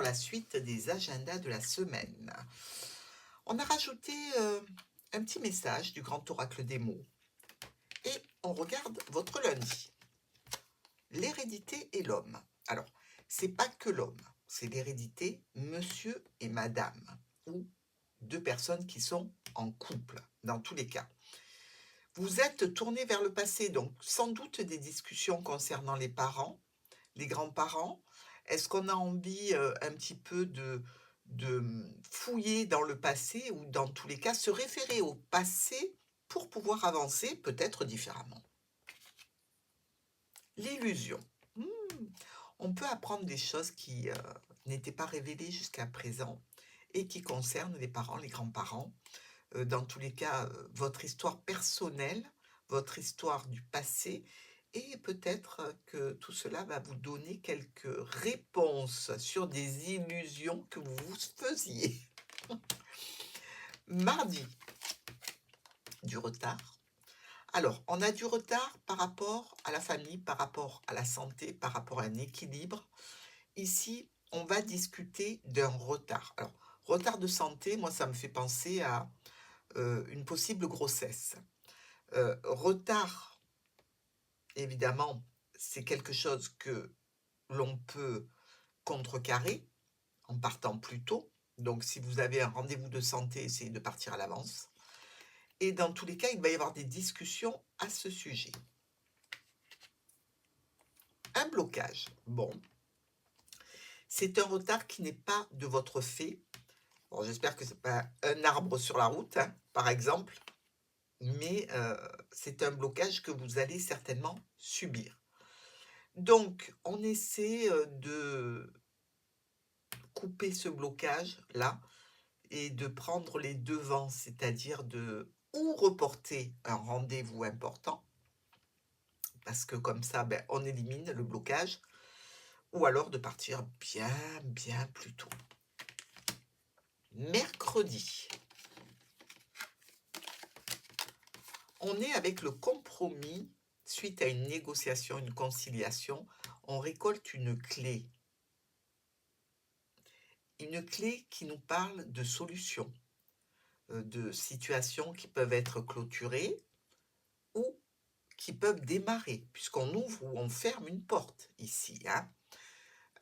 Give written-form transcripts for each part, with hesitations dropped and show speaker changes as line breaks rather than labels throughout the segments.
la suite des agendas de la semaine. On a rajouté un petit message du grand oracle des mots et on regarde votre lundi. L'hérédité et l'homme. Alors, c'est pas que l'homme, c'est l'hérédité, monsieur et madame, ou deux personnes qui sont en couple, dans tous les cas. Vous êtes tourné vers le passé, donc sans doute des discussions concernant les parents, les grands-parents. Est-ce qu'on a envie un petit peu de fouiller dans le passé ou dans tous les cas se référer au passé pour pouvoir avancer peut-être différemment? L'illusion. Hmm, On peut apprendre des choses qui n'étaient pas révélées jusqu'à présent et qui concernent les parents, les grands-parents. Dans tous les cas, votre histoire personnelle, votre histoire du passé et peut-être que tout cela va vous donner quelques réponses sur des illusions que vous vous faisiez. Mardi, du retard. Alors, on a du retard par rapport à la famille, par rapport à la santé, par rapport à un équilibre. Ici, on va discuter d'un retard. Alors, retard de santé, moi, ça me fait penser à une possible grossesse. Retard, évidemment, c'est quelque chose que l'on peut contrecarrer en partant plus tôt. Donc, si vous avez un rendez-vous de santé, essayez de partir à l'avance. Et dans tous les cas, il va y avoir des discussions à ce sujet. Un blocage. Bon, c'est un retard qui n'est pas de votre fait. Bon, j'espère que ce n'est pas un arbre sur la route, hein, par exemple, mais c'est un blocage que vous allez certainement subir. Donc, on essaie de couper ce blocage-là et de prendre les devants, c'est-à-dire de ou reporter un rendez-vous important, parce que comme ça, on élimine le blocage, ou alors de partir bien plus tôt. Mercredi, on est avec le compromis suite à une négociation, une conciliation, on récolte une clé. Une clé qui nous parle de solutions, de situations qui peuvent être clôturées ou qui peuvent démarrer, puisqu'on ouvre ou on ferme une porte ici, hein.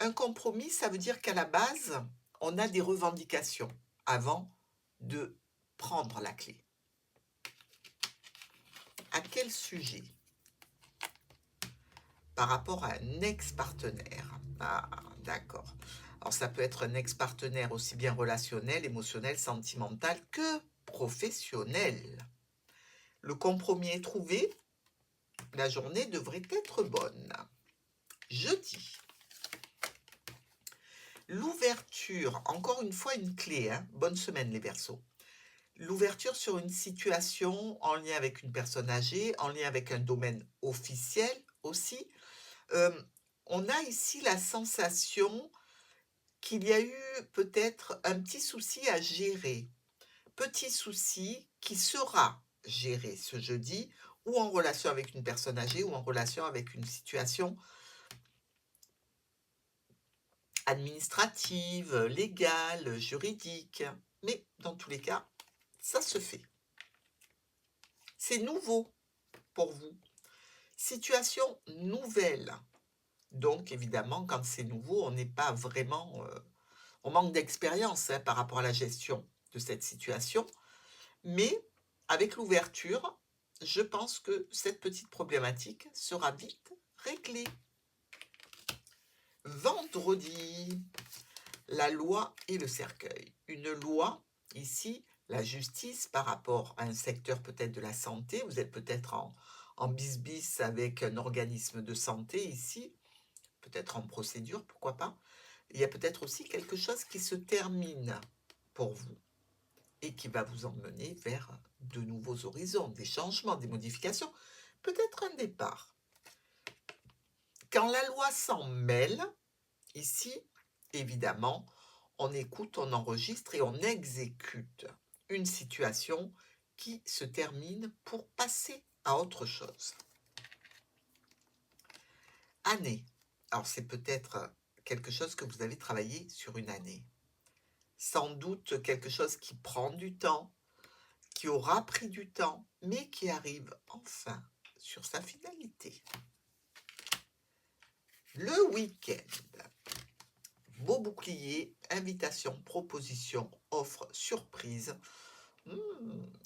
Un compromis, ça veut dire qu'à la base, on a des revendications avant de prendre la clé. À quel sujet? Par rapport à un ex-partenaire. Ah, d'accord. Alors ça peut être un ex-partenaire aussi bien relationnel, émotionnel, sentimental que professionnel. Le compromis est trouvé, la journée devrait être bonne. Jeudi. L'ouverture, encore une fois une clé, hein. Bonne semaine les Verseaux. L'ouverture sur une situation en lien avec une personne âgée, en lien avec un domaine officiel aussi. On a ici la sensation qu'il y a eu peut-être un petit souci à gérer. Petit souci qui sera géré ce jeudi, ou en relation avec une personne âgée, ou en relation avec une situation administrative, légale, juridique. Mais dans tous les cas, ça se fait. C'est nouveau pour vous. Situation nouvelle. Donc, évidemment, quand c'est nouveau, on n'est pas vraiment... on manque d'expérience par rapport à la gestion de cette situation. Mais avec l'ouverture, je pense que cette petite problématique sera vite réglée. Vendredi, la loi et le cercueil. Une loi, ici, la justice par rapport à un secteur peut-être de la santé. Vous êtes peut-être en bis-bis avec un organisme de santé ici, peut-être en procédure, pourquoi pas. Il y a peut-être aussi quelque chose qui se termine pour vous et qui va vous emmener vers de nouveaux horizons, des changements, des modifications, peut-être un départ. Quand la loi s'en mêle, ici, évidemment, on écoute, on enregistre et on exécute une situation qui se termine pour passer à autre chose. Année. Alors, c'est peut-être quelque chose que vous avez travaillé sur une année. Sans doute quelque chose qui prend du temps, qui aura pris du temps, mais qui arrive enfin sur sa finalité. Le week-end. Beau bouclier, invitation, proposition, offre, surprise.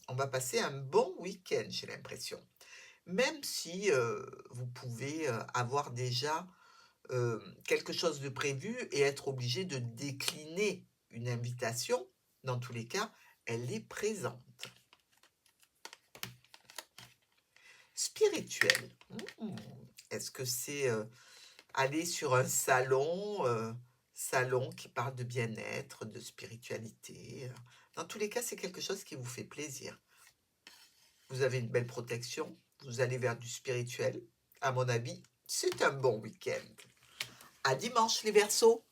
On va passer un bon week-end, j'ai l'impression. Même si vous pouvez avoir déjà quelque chose de prévu et être obligé de décliner une invitation, dans tous les cas, elle est présente. Spirituel. Est-ce que c'est aller sur un salon qui parle de bien-être, de spiritualité? Dans tous les cas, c'est quelque chose qui vous fait plaisir. Vous avez une belle protection, vous allez vers du spirituel. À mon avis, c'est un bon week-end. À dimanche les Verseaux!